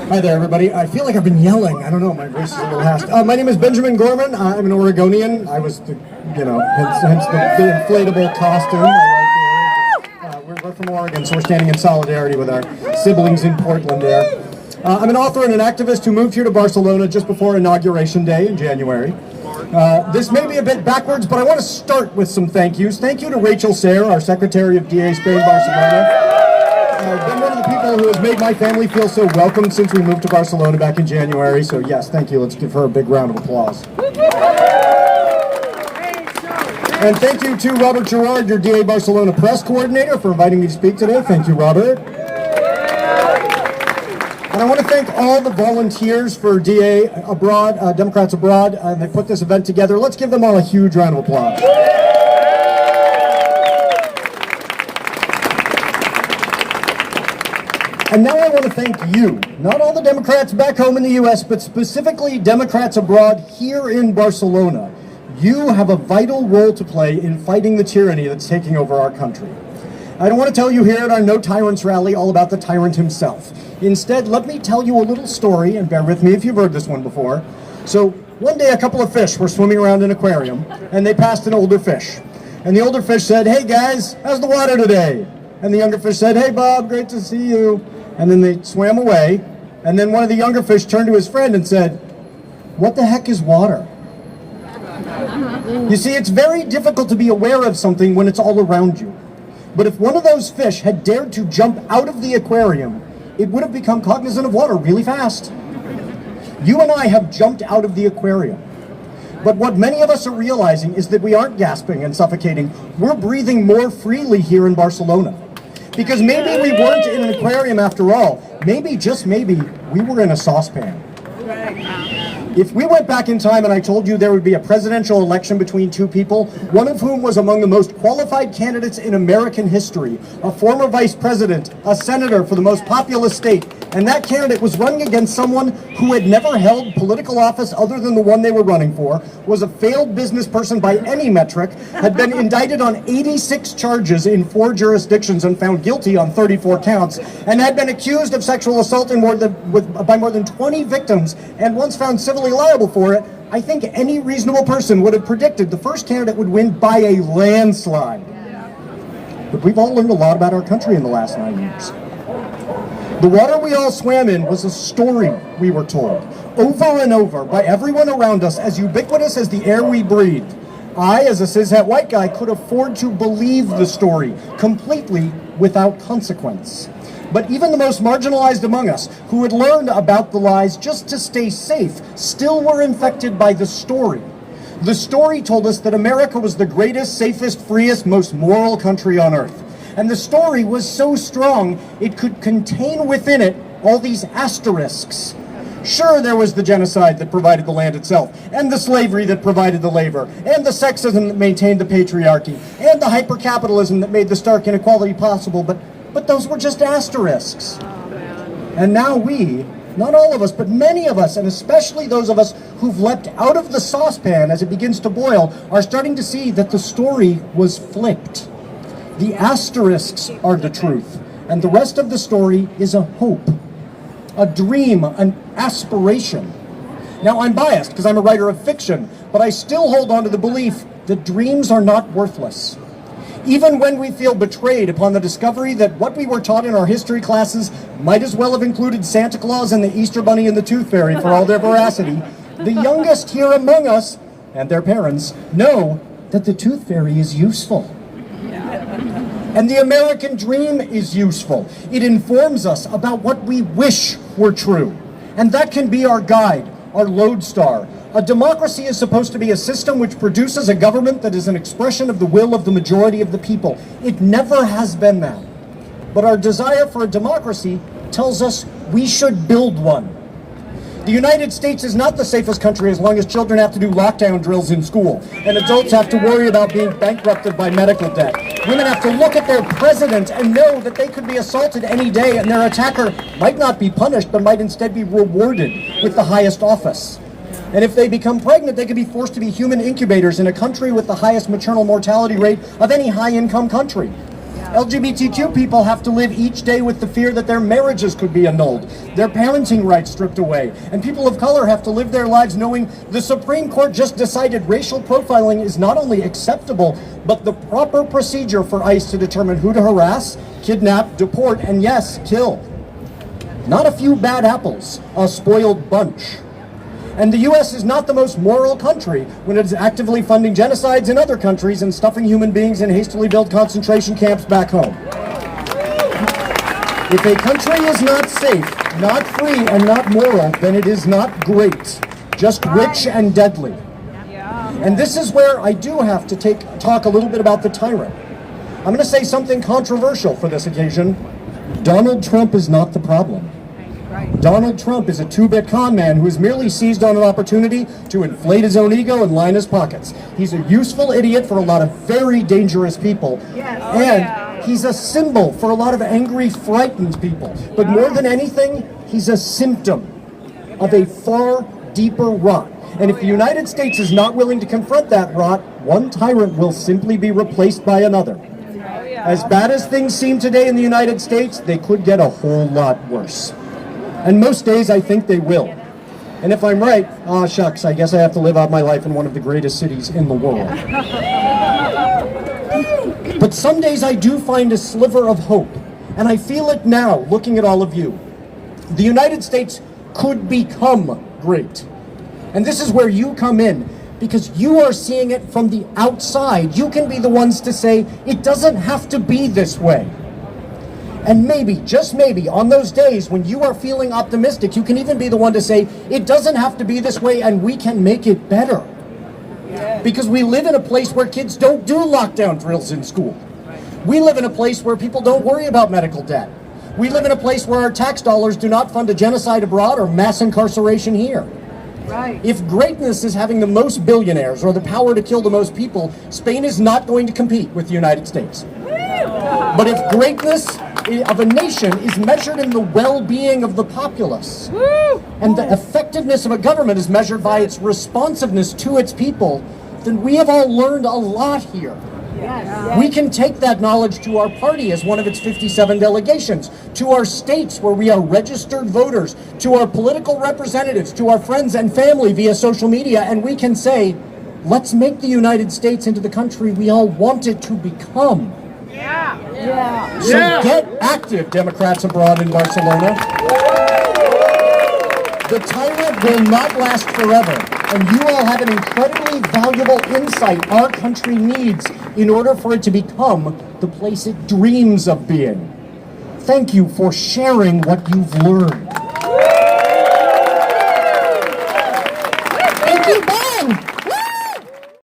Hi there, everybody. I feel like I've been yelling. I don't know, my voice is a little hushed. My name is Benjamin Gorman. I'm an Oregonian. I was, hence the inflatable costume. We're from Oregon, so we're standing in solidarity with our siblings in Portland there. I'm an author and an activist who moved here to Barcelona just before Inauguration Day in January. This may be a bit backwards, but I want to start with some thank yous. Thank you to Rachel Sayre, our Secretary of DA Spain Barcelona. Been one of the people who has made my family feel so welcome since we moved to Barcelona back in January. So yes, thank you. Let's give her a big round of applause. And thank you to Robert Gerard, your DA Barcelona press coordinator, for inviting me to speak today. Thank you, Robert. And I want to thank all the volunteers for DA Abroad, Democrats Abroad. They put this event together. Let's give them all a huge round of applause. And now I want to thank you, not all the Democrats back home in the U.S., but specifically Democrats abroad here in Barcelona. You have a vital role to play in fighting the tyranny that's taking over our country. I don't want to tell you here at our No Tyrants rally all about the tyrant himself. Instead, let me tell you a little story, and bear with me if you've heard this one before. So, one day a couple of fish were swimming around an aquarium, and they passed an older fish. And the older fish said, "Hey guys, how's the water today?" And the younger fish said, "Hey Bob, great to see you." And then they swam away, and then one of the younger fish turned to his friend and said, "What the heck is water?" You see, it's very difficult to be aware of something when it's all around you. But if one of those fish had dared to jump out of the aquarium, it would have become cognizant of water really fast. You and I have jumped out of the aquarium. But what many of us are realizing is that we aren't gasping and suffocating. We're breathing more freely here in Barcelona. Because maybe we weren't in an aquarium after all. Maybe, just maybe, we were in a saucepan. If we went back in time and I told you there would be a presidential election between two people, one of whom was among the most qualified candidates in American history, a former vice president, a senator for the most populous state, and that candidate was running against someone who had never held political office other than the one they were running for, was a failed business person by any metric, had been indicted on 86 charges in 4 jurisdictions and found guilty on 34 counts, and had been accused of sexual assault by more than 20 victims, and once found civilly liable for it, I think any reasonable person would have predicted the first candidate would win by a landslide. But we've all learned a lot about our country in the last 9 years. The water we all swam in was a story we were told, over and over, by everyone around us, as ubiquitous as the air we breathed. I, as a cishet white guy, could afford to believe the story completely without consequence. But even the most marginalized among us, who had learned about the lies just to stay safe, still were infected by the story. The story told us that America was the greatest, safest, freest, most moral country on earth. And the story was so strong, it could contain within it all these asterisks. Sure, there was the genocide that provided the land itself, and the slavery that provided the labor, and the sexism that maintained the patriarchy, and the hypercapitalism that made the stark inequality possible, but those were just asterisks. And now we, not all of us, but many of us, and especially those of us who've leapt out of the saucepan as it begins to boil, are starting to see that the story was flipped. The asterisks are the truth, and the rest of the story is a hope, a dream, an aspiration. Now, I'm biased because I'm a writer of fiction, but I still hold on to the belief that dreams are not worthless. Even when we feel betrayed upon the discovery that what we were taught in our history classes might as well have included Santa Claus and the Easter Bunny and the Tooth Fairy for all their veracity, the youngest here among us, and their parents, know that the Tooth Fairy is useful. And the American dream is useful. It informs us about what we wish were true. And that can be our guide, our lodestar. A democracy is supposed to be a system which produces a government that is an expression of the will of the majority of the people. It never has been that. But our desire for a democracy tells us we should build one. The United States is not the safest country as long as children have to do lockdown drills in school, and adults have to worry about being bankrupted by medical debt. Women have to look at their president and know that they could be assaulted any day, and their attacker might not be punished, but might instead be rewarded with the highest office. And if they become pregnant, they could be forced to be human incubators in a country with the highest maternal mortality rate of any high-income country. LGBTQ people have to live each day with the fear that their marriages could be annulled, their parenting rights stripped away, and people of color have to live their lives knowing the Supreme Court just decided racial profiling is not only acceptable, but the proper procedure for ICE to determine who to harass, kidnap, deport, and yes, kill. Not a few bad apples, a spoiled bunch. And the US is not the most moral country when it is actively funding genocides in other countries and stuffing human beings in hastily built concentration camps back home. If a country is not safe, not free, and not moral, then it is not great, just rich and deadly. And this is where I do have to talk a little bit about the tyrant. I'm going to say something controversial for this occasion. Donald Trump is not the problem. Donald Trump is a two-bit con man who has merely seized on an opportunity to inflate his own ego and line his pockets. He's a useful idiot for a lot of very dangerous people. And he's a symbol for a lot of angry, frightened people. But more than anything, he's a symptom of a far deeper rot. And if the United States is not willing to confront that rot, one tyrant will simply be replaced by another. As bad as things seem today in the United States, they could get a whole lot worse. And most days I think they will. And if I'm right, shucks, I guess I have to live out my life in one of the greatest cities in the world. But some days I do find a sliver of hope. And I feel it now, looking at all of you. The United States could become great. And this is where you come in, because you are seeing it from the outside. You can be the ones to say, it doesn't have to be this way. And maybe, just maybe, on those days when you are feeling optimistic, you can even be the one to say, it doesn't have to be this way and we can make it better. Because we live in a place where kids don't do lockdown drills in school. We live in a place where people don't worry about medical debt. We live in a place where our tax dollars do not fund a genocide abroad or mass incarceration here. If greatness is having the most billionaires or the power to kill the most people, Spain is not going to compete with the United States. But if greatness of a nation is measured in the well-being of the populace, and the effectiveness of a government is measured by its responsiveness to its people, then we have all learned a lot here. We can take that knowledge to our party as one of its 57 delegations, to our states where we are registered voters, to our political representatives, to our friends and family via social media, and we can say, let's make the United States into the country we all want it to become. So get active, Democrats abroad in Barcelona. The tyrant will not last forever, and you all have an incredibly valuable insight our country needs in order for it to become the place it dreams of being. Thank you for sharing what you've learned. Thank you, Ben!